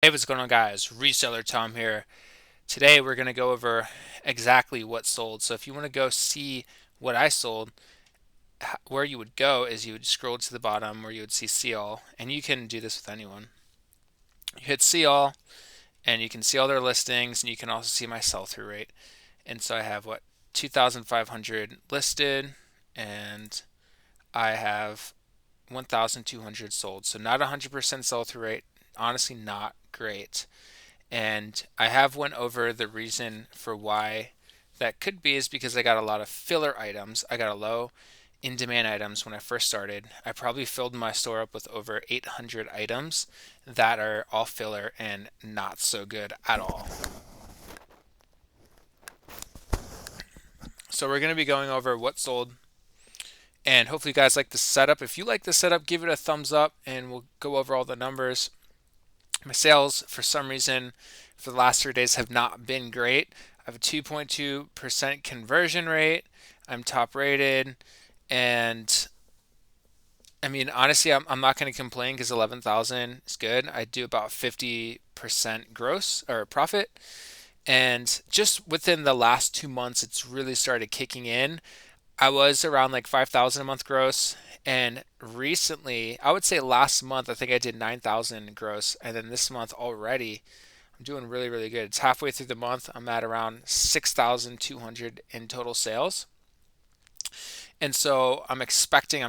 Hey, what's going on, guys? Reseller Tom here. Today we're going to go over exactly what sold. So if you want to go see what I sold, where you would go is you would scroll to the bottom where you would see see all, and you can do this with anyone. You hit see all, and you can see all their listings, and you can also see my sell through rate. And so I have 2,500 listed, and I have 1,200 sold. So not 100% sell through rate. Honestly, not great. And I have went over the reason for why that could be is because I got a lot of filler items. I got a low in demand items when I first started. I probably filled my store up with over 800 items that are all filler and not so good at all. So we're going to be going over what sold, and hopefully you guys like the setup. If you like the setup, give it a thumbs up and we'll go over all the numbers. My sales, for some reason, for the last 3 days have not been great. I have a 2.2% conversion rate. I'm top rated. And I mean, honestly, I'm not going to complain because 11,000 is good. I do about 50% gross or profit. And just within the last 2 months, it's really started kicking in. I was around like 5,000 a month gross, and recently, I would say last month, I think I did 9,000 gross, and then this month already, I'm doing really, really good. It's halfway through the month. I'm at around 6,200 in total sales. And so I'm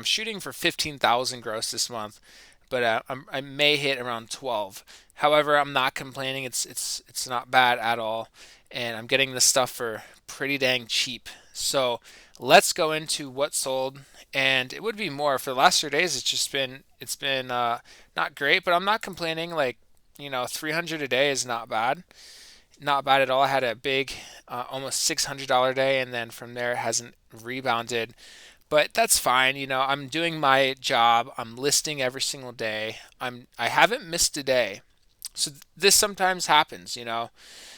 shooting for 15,000 gross this month, but I may hit around 12. However, I'm not complaining. It's not bad at all, and I'm getting this stuff for pretty dang cheap. So let's go into what sold, and it would be more for the last 3 days. It's been not great, but I'm not complaining. Like 300 a day is not bad, not bad at all. I had a big, almost $600 day, and then from there it hasn't rebounded, but that's fine. I'm doing my job. I'm listing every single day. I haven't missed a day. So this sometimes happens.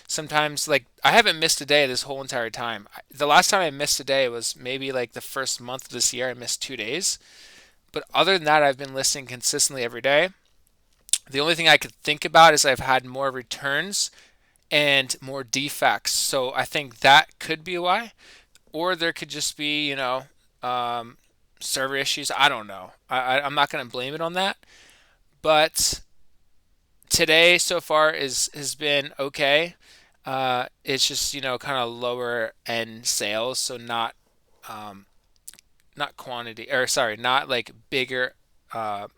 Sometimes like I haven't missed a day this whole entire time. The last time I missed a day was maybe like the first month of this year. I missed 2 days. But other than that, I've been listing consistently every day. The only thing I could think about is I've had more returns and more defects. So I think that could be why. Or there could just be, um, server issues. I don't know. I'm not going to blame it on that. But today so far has been okay. It's just kind of lower end sales, so um, not quantity, or sorry, not like bigger. Uh,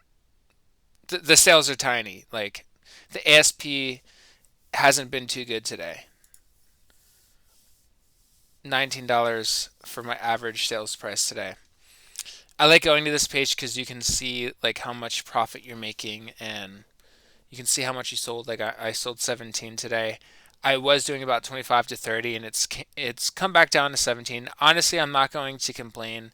the sales are tiny. Like the ASP hasn't been too good today. $19 for my average sales price today. I like going to this page because you can see like how much profit you're making, and you can see how much you sold. Like I sold 17 today. I was doing about 25 to 30, and it's come back down to 17. Honestly, I'm not going to complain.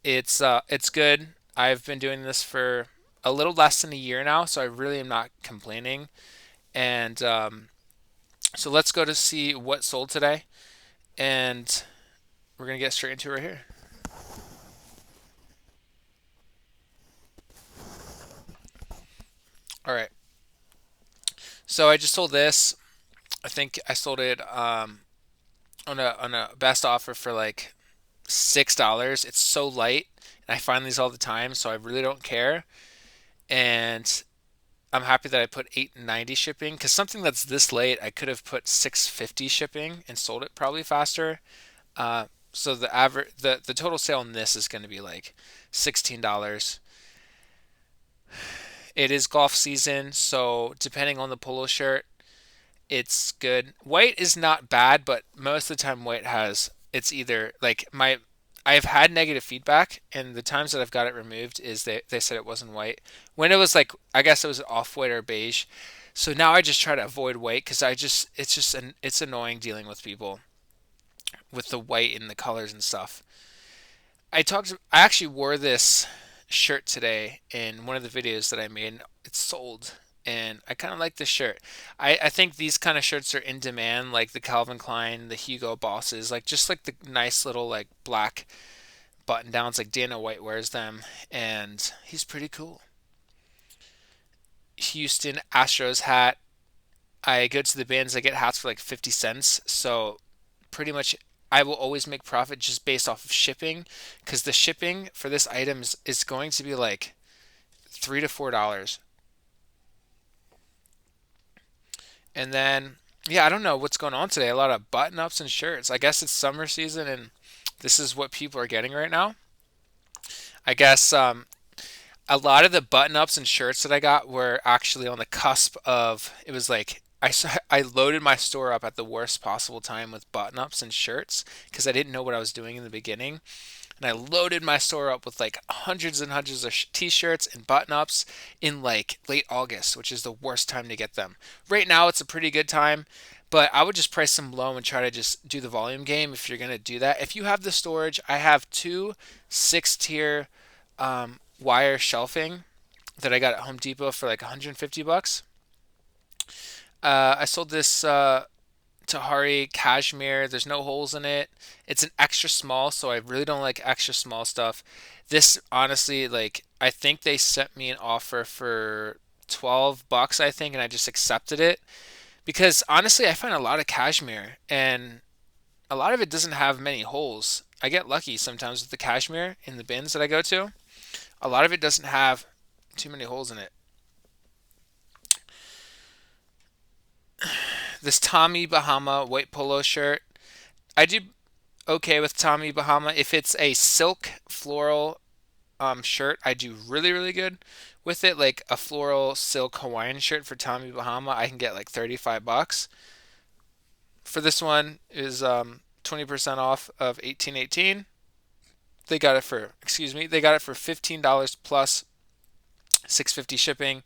It's good. I've been doing this for a little less than a year now, so I really am not complaining. And so let's go to see what sold today, and we're gonna get straight into it right here. All right. So I just sold this. I think I sold it on a best offer for like $6. It's so light, and I find these all the time, so I really don't care. And I'm happy that I put 890 shipping because something that's this late, I could have put 650 shipping and sold it probably faster. So the total sale on this is going to be like $16. It is golf season, so depending on the polo shirt, it's good. White is not bad, but most of the time white has it's either like my I've had negative feedback, and the times that I've got it removed is they said it wasn't white. When it was like I guess it was off white or beige. So now I just try to avoid white because it's annoying dealing with people with the white and the colors and stuff. I actually wore this shirt today in one of the videos that I made. It's sold, and I kind of like this shirt. I think these kind of shirts are in demand, like the Calvin Klein, the Hugo Bosses, like just like the nice little like black button downs. Like Dana White wears them, and he's pretty cool. Houston Astros hat. I go to the bins, I get hats for like 50 cents. So pretty much I will always make profit just based off of shipping because the shipping for this item is going to be like $3 to $4. And then, yeah, I don't know what's going on today. A lot of button ups and shirts. I guess it's summer season and this is what people are getting right now. I guess a lot of the button ups and shirts that I got were actually on the cusp of, it was like, I loaded my store up at the worst possible time with button ups and shirts because I didn't know what I was doing in the beginning. And I loaded my store up with like hundreds and hundreds of t-shirts and button-ups in like late August, which is the worst time to get them. Right now it's a pretty good time, but I would just price them low and try to just do the volume game if you're going to do that. If you have the storage, I have two 6-tier wire shelving that I got at Home Depot for like 150 bucks. I sold this Tahari cashmere. There's no holes in it. It's an extra small, so I really don't like extra small stuff. This honestly, like, I think they sent me an offer for 12 bucks, I think, and I just accepted it because honestly, I find a lot of cashmere and a lot of it doesn't have many holes. I get lucky sometimes with the cashmere in the bins that I go to. A lot of it doesn't have too many holes in it. This Tommy Bahama white polo shirt, I do okay with Tommy Bahama. If it's a silk floral shirt, I do really, really good with it. Like a floral silk Hawaiian shirt for Tommy Bahama, I can get like 35 bucks. For this one is 20% off of 1818. They got it for $15 plus 650 shipping,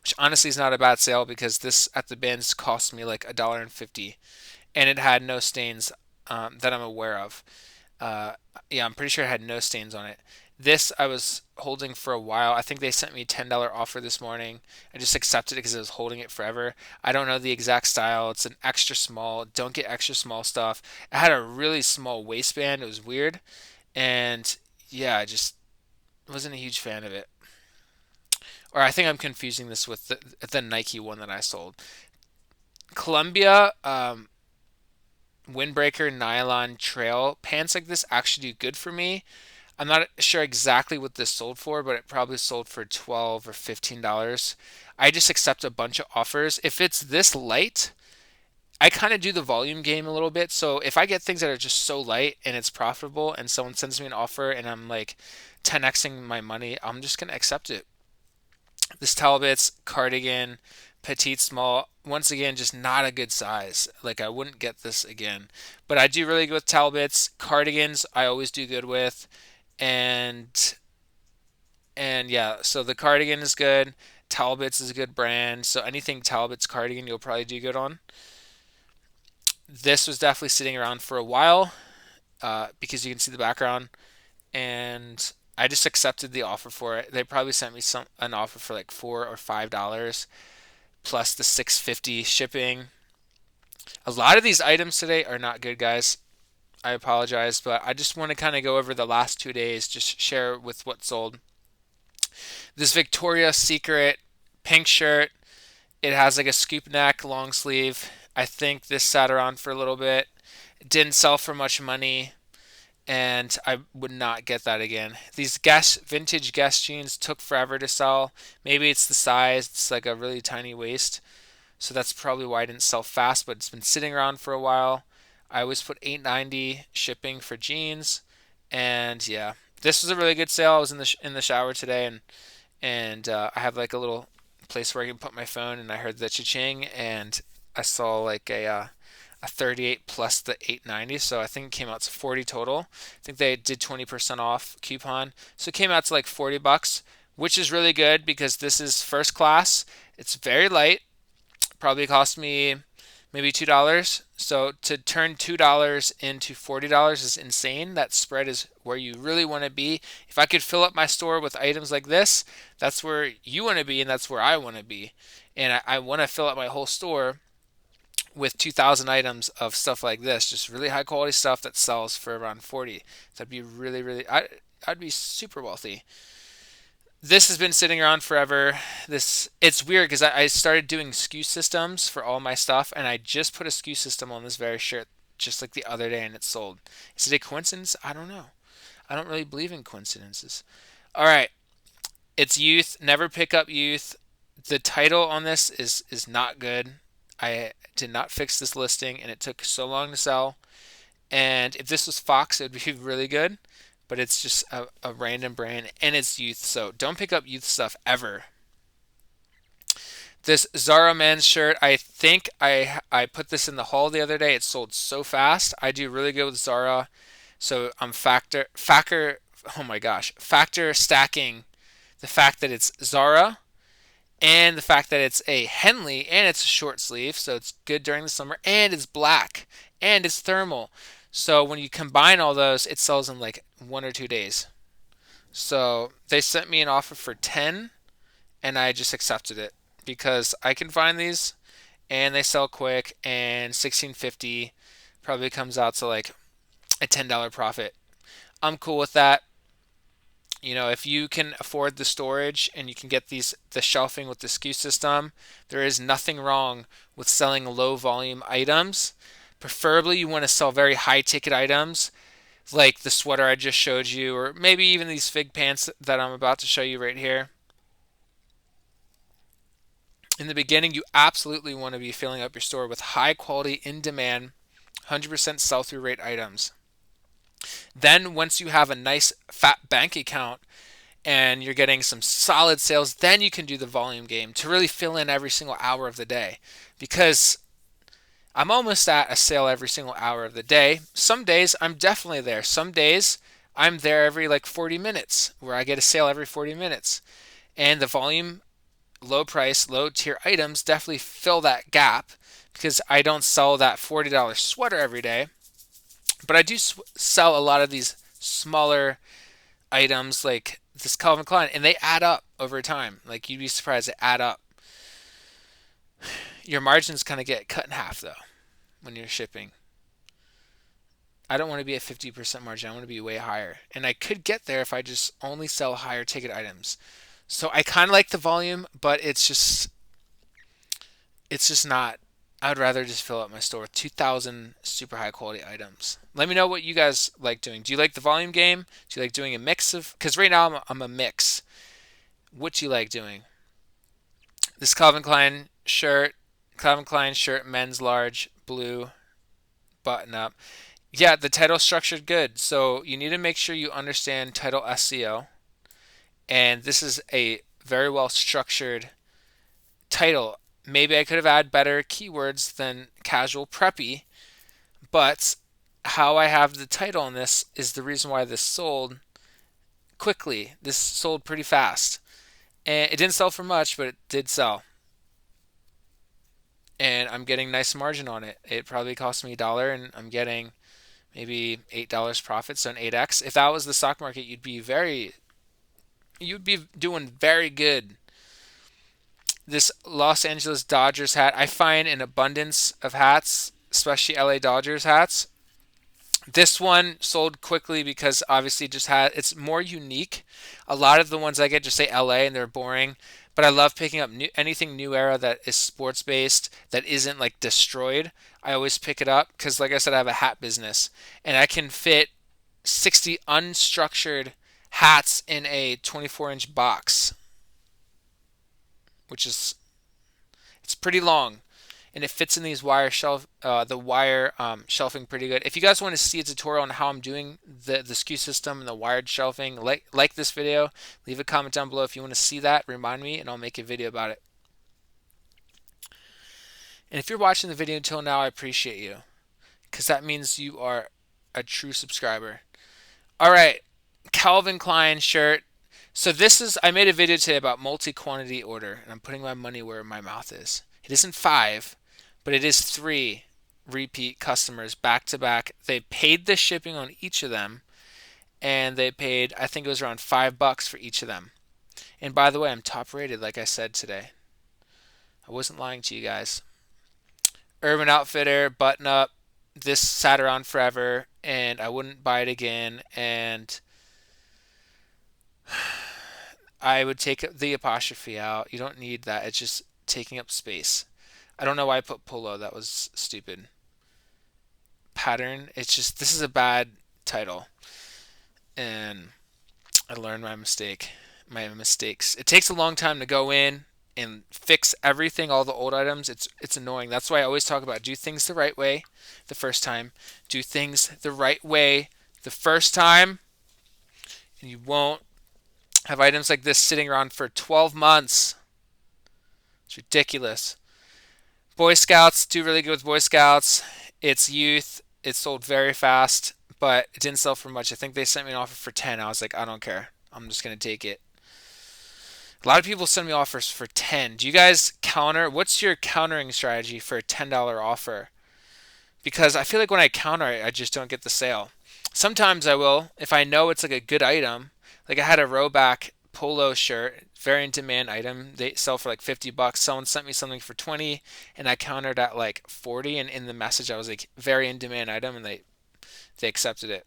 which honestly is not a bad sale because this at the bins cost me like $1.50 and it had no stains that I'm aware of. Yeah, I'm pretty sure it had no stains on it. This I was holding for a while. I think they sent me a $10 offer this morning. I just accepted it because I was holding it forever. I don't know the exact style. It's an extra small. Don't get extra small stuff. It had a really small waistband. It was weird. And yeah, I just wasn't a huge fan of it. Or I think I'm confusing this with the Nike one that I sold. Columbia windbreaker nylon trail pants like this actually do good for me. I'm not sure exactly what this sold for, but it probably sold for 12 or $15. I just accept a bunch of offers. If it's this light, I kind of do the volume game a little bit. So if I get things that are just so light and it's profitable and someone sends me an offer and I'm like 10xing my money, I'm just going to accept it. This Talbot's cardigan, petite small, once again, just not a good size. Like I wouldn't get this again. But I do really good with Talbot's. Cardigans I always do good with. And yeah, so the cardigan is good. Talbot's is a good brand. So anything Talbot's cardigan you'll probably do good on. This was definitely sitting around for a while because you can see the background. And I just accepted the offer for it. They probably sent me an offer for like $4 or $5 plus the 650 shipping. A lot of these items today are not good, guys. I apologize, but I just want to kind of go over the last 2 days, just share with what sold. This Victoria's Secret pink shirt, it has like a scoop neck, long sleeve. I think this sat around for a little bit. It didn't sell for much money, and I would not get that again. These vintage Guess jeans took forever to sell. Maybe it's the size, it's like a really tiny waist. So that's probably why I didn't sell fast, but it's been sitting around for a while. I always put 890 shipping for jeans, and yeah, this was a really good sale. I was in the shower today, and I have like a little place where I can put my phone, and I heard the cha-ching, and I saw like a 38 plus the 890, so I think it came out to 40 total. I think they did 20% off coupon, so it came out to like 40 bucks, which is really good because this is first class. It's very light. Probably cost me maybe $2. So to turn $2 into $40 is insane. That spread is where you really want to be. If I could fill up my store with items like this, that's where you want to be and that's where I want to be. And I want to fill up my whole store with 2,000 items of stuff like this, just really high quality stuff that sells for around 40. That'd be really, really, I'd be super wealthy. This has been sitting around forever. It's weird because I started doing SKU systems for all my stuff, and I just put a SKU system on this very shirt just like the other day, and it sold. Is it a coincidence? I don't know. I don't really believe in coincidences. All right, it's youth. Never pick up youth. The title on this is not good. I did not fix this listing, and it took so long to sell. And if this was Fox, it would be really good. But it's just a random brand, and it's youth. So don't pick up youth stuff ever. This Zara men's shirt, I think I put this in the haul the other day. It sold so fast. I do really good with Zara, so I'm oh my gosh, factor stacking the fact that it's Zara and the fact that it's a Henley and it's a short sleeve, so it's good during the summer, and it's black and it's thermal. So when you combine all those, it sells in like 1 or 2 days. So they sent me an offer for 10, and I just accepted it because I can find these and they sell quick, and 16.50 probably comes out to like a $10 profit. I'm cool with that. You know, if you can afford the storage and you can get the shelving with the SKU system, there is nothing wrong with selling low volume items. Preferably you want to sell very high ticket items like the sweater I just showed you, or maybe even these fig pants that I'm about to show you right here. In the beginning, you absolutely want to be filling up your store with high quality, in demand, 100% sell through rate items. Then, once you have a nice fat bank account and you're getting some solid sales, then you can do the volume game to really fill in every single hour of the day. Because I'm almost at a sale every single hour of the day. Some days I'm definitely there. Some days I'm there every like 40 minutes, where I get a sale every 40 minutes. And the volume, low price, low tier items definitely fill that gap because I don't sell that $40 sweater every day. But I do sell a lot of these smaller items like this Calvin Klein, and they add up over time. Like, you'd be surprised, they add up. Your margins kind of get cut in half though when you're shipping. I don't want to be at 50% margin. I want to be way higher. And I could get there if I just only sell higher ticket items. So I kind of like the volume, but it's just not. I would rather just fill up my store with 2,000 super high quality items. Let me know what you guys like doing. Do you like the volume game? Do you like doing a mix of? Because right now I'm a mix. What do you like doing? This Calvin Klein shirt, men's large, blue, button up. Yeah, the title structured good. So you need to make sure you understand title SEO. And this is a very well structured title. Maybe I could have added better keywords than casual preppy, but how I have the title on this is the reason why this sold quickly. This sold pretty fast. And it didn't sell for much, but it did sell. And I'm getting nice margin on it. It probably cost me $1, and I'm getting maybe $8 profit, so an 8x. If that was the stock market, you'd be doing very good. This Los Angeles Dodgers hat, I find an abundance of hats, especially LA Dodgers hats. This one sold quickly because obviously it's more unique. A lot of the ones I get just say LA and they're boring, but I love picking up anything new era that is sports based that isn't like destroyed. I always pick it up because, like I said, I have a hat business and I can fit 60 unstructured hats in a 24-inch box, which is it's pretty long, and it fits in these wire shelving pretty good. If you guys want to see a tutorial on how I'm doing the SKU system and the wired shelving, like this video, leave a comment down below if you want to see that. Remind me, and I'll make a video about it. And if you're watching the video until now, I appreciate you, because that means you are a true subscriber. All right, Calvin Klein shirt. So I made a video today about multi-quantity order, and I'm putting my money where my mouth is. It isn't 5, but it is 3 repeat customers back to back. They paid the shipping on each of them, and they paid, I think it was around $5 for each of them. And by the way, I'm top rated, like I said today. I wasn't lying to you guys. Urban Outfitter, button up. This sat around forever, and I wouldn't buy it again. And I would take the apostrophe out. You don't need that. It's just taking up space. I don't know why I put polo. That was stupid. Pattern. It's just, this is a bad title. And I learned my mistakes. It takes a long time to go in and fix everything, all the old items. It's annoying. That's why I always talk about do things the right way the first time. Do things the right way the first time, and you won't have items like this sitting around for 12 months. It's ridiculous. Boy Scouts, do really good with Boy Scouts. It's youth. It sold very fast, but it didn't sell for much. I think they sent me an offer for 10. I was like, I don't care. I'm just going to take it. A lot of people send me offers for 10. Do you guys counter? What's your countering strategy for a $10 offer? Because I feel like when I counter it, I just don't get the sale. Sometimes I will if I know it's like a good item. Like I had a rowback polo shirt, very in demand item. They sell for like $50. Someone sent me something for 20 and I countered at like 40, and in the message I was like very in demand item, and they accepted it.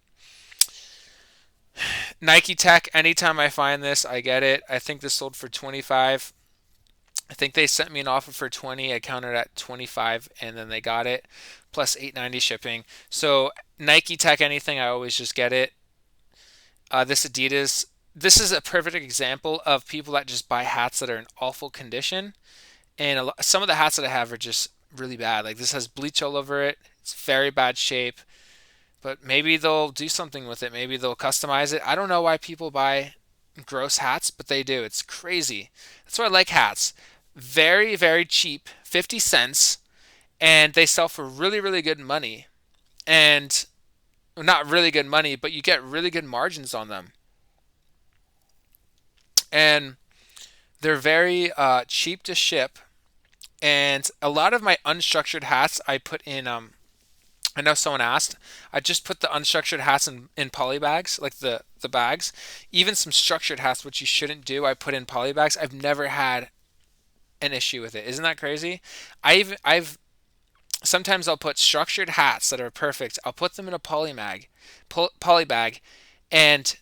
Nike Tech, anytime I find this, I get it. I think this sold for 25. I think they sent me an offer for 20. I countered at 25 and then they got it plus 8.90 shipping. So Nike Tech anything, I always just get it. This Adidas, this is a perfect example of people that just buy hats that are in awful condition. And some of the hats that I have are just really bad. Like this has bleach all over it. It's very bad shape. But maybe they'll do something with it. Maybe they'll customize it. I don't know why people buy gross hats, but they do. It's crazy. That's why I like hats. Very, very cheap, 50 cents, and they sell for really, really good money. And well, not really good money, but you get really good margins on them. And they're very cheap to ship. And a lot of my unstructured hats I put in I know someone asked. I just put the unstructured hats in poly bags, like the bags. Even some structured hats, which you shouldn't do, I put in poly bags. I've never had an issue with it. Isn't that crazy? I've sometimes I'll put structured hats that are perfect. I'll put them in a poly bag, and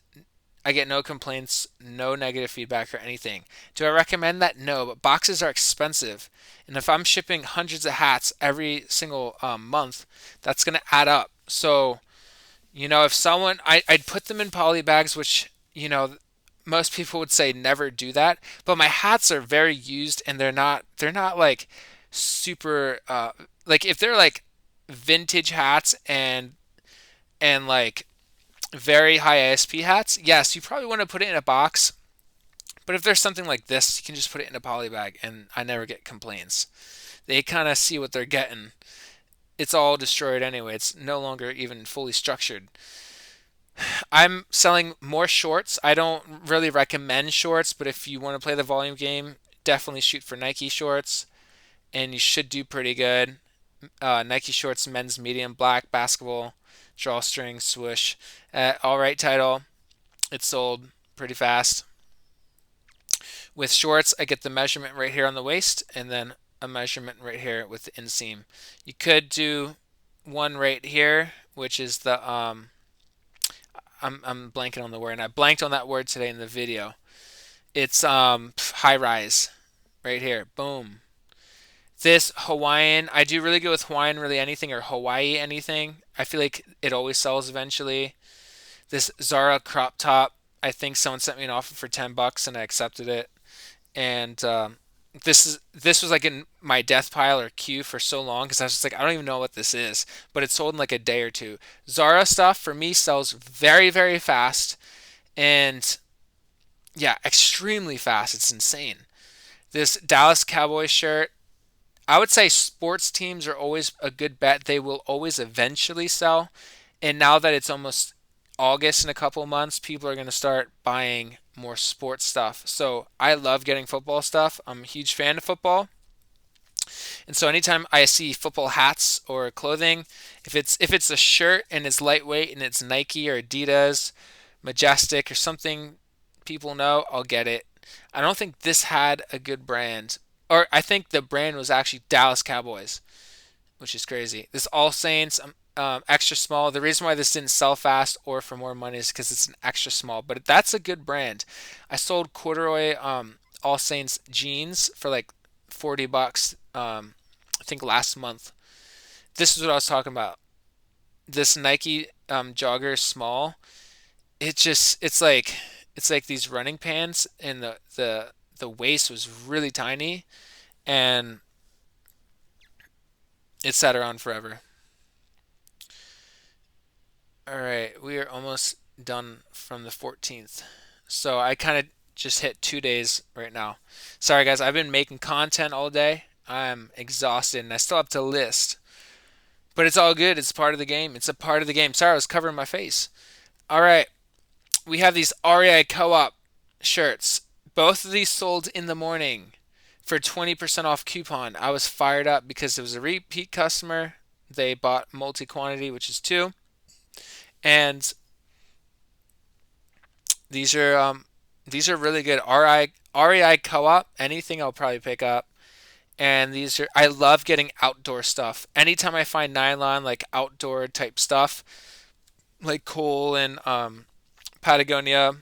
I get no complaints, no negative feedback or anything. Do I recommend that? No, but boxes are expensive. And if I'm shipping hundreds of hats every single month, that's going to add up. So, if someone, I'd put them in poly bags, which, most people would say never do that. But my hats are very used, and they're not like super, like if they're like vintage hats and like very high ASP hats, yes, you probably want to put it in a box. But if there's something like this, you can just put it in a poly bag, and I never get complaints. They kind of see what they're getting. It's all destroyed anyway. It's no longer even fully structured. I'm selling more shorts. I don't really recommend shorts, but if you want to play the volume game, definitely shoot for Nike shorts, and you should do pretty good. Nike shorts, men's medium, black, basketball, drawstring, swoosh. All right, title. It sold pretty fast. With shorts, I get the measurement right here on the waist, and then a measurement right here with the inseam. You could do one right here, which is the I'm blanking on the word, and I blanked on that word today in the video. It's high rise right here. Boom. This Hawaiian, I do really good with Hawaiian really anything, or Hawaii anything. I feel like it always sells eventually. This Zara crop top, I think someone sent me an offer for $10 and I accepted it. And this was like in my death pile or queue for so long because I was just like, I don't even know what this is, but it sold in like a day or two. Zara stuff for me sells very, very fast, and yeah, extremely fast. It's insane. This Dallas Cowboys shirt, I would say sports teams are always a good bet. They will always eventually sell. And now that it's almost August in a couple months, people are going to start buying more sports stuff. So I love getting football stuff. I'm a huge fan of football. And so anytime I see football hats or clothing, if it's a shirt and it's lightweight and it's Nike or Adidas, Majestic or something people know, I'll get it. I don't think this had a good brand. Or I think the brand was actually Dallas Cowboys, which is crazy. This All Saints extra small. The reason why this didn't sell fast or for more money is because it's an extra small, but that's a good brand. I sold corduroy All Saints jeans for like $40. I think last month. This is what I was talking about. This Nike jogger small. It's like these running pants, and the waist was really tiny, and it sat around forever. All right, we are almost done from the 14th. So I kind of just hit 2 days right now. Sorry, guys, I've been making content all day. I'm exhausted and I still have to list. But it's all good. It's part of the game. It's a part of the game. Sorry, I was covering my face. All right, we have these REI Co op shirts. Both of these sold in the morning for 20% off coupon. I was fired up because it was a repeat customer. They bought multi quantity, which is two. And these are really good. REI Co-op. Anything I'll probably pick up. And these are I love getting outdoor stuff. Anytime I find nylon like outdoor type stuff, like Cole and Patagonia,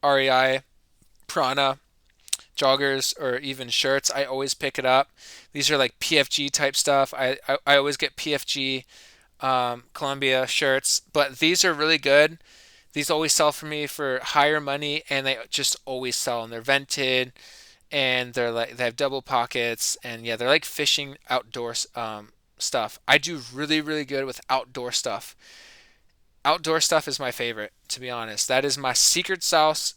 REI, Prana, joggers, or even shirts, I always pick it up. These are like PFG type stuff. I always get PFG Columbia shirts, but these are really good. These always sell for me for higher money, and they just always sell. And they're vented, and they have double pockets, and yeah, they're like fishing outdoor stuff. I do really really good with outdoor stuff. Outdoor stuff is my favorite, to be honest. That is my secret sauce.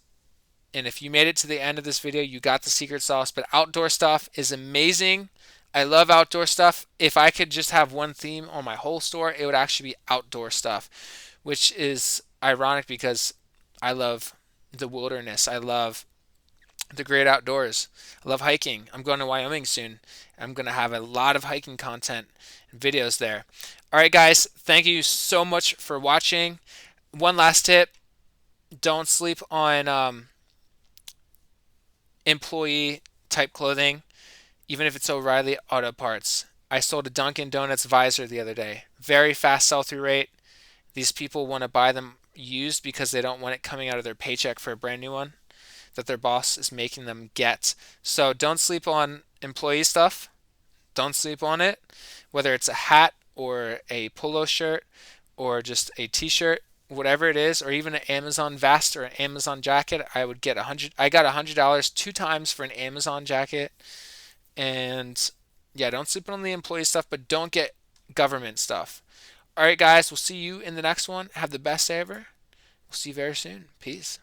And if you made it to the end of this video, you got the secret sauce. But outdoor stuff is amazing. I love outdoor stuff. If I could just have one theme on my whole store, it would actually be outdoor stuff, which is ironic because I love the wilderness. I love the great outdoors. I love hiking. I'm going to Wyoming soon. I'm going to have a lot of hiking content and videos there. All right, guys, thank you so much for watching. One last tip. Don't sleep on employee type clothing, even if it's O'Reilly Auto Parts. I sold a Dunkin' Donuts visor the other day. Very fast sell-through rate. These people want to buy them used because they don't want it coming out of their paycheck for a brand new one that their boss is making them get. So don't sleep on employee stuff. Don't sleep on it. Whether it's a hat or a polo shirt or just a t-shirt, whatever it is, or even an Amazon vest or an Amazon jacket, I would get 100. I got $100 two times for an Amazon jacket. And yeah, don't sleep on the employee stuff, but don't get government stuff. All right, guys, we'll see you in the next one. Have the best day ever. We'll see you very soon. Peace.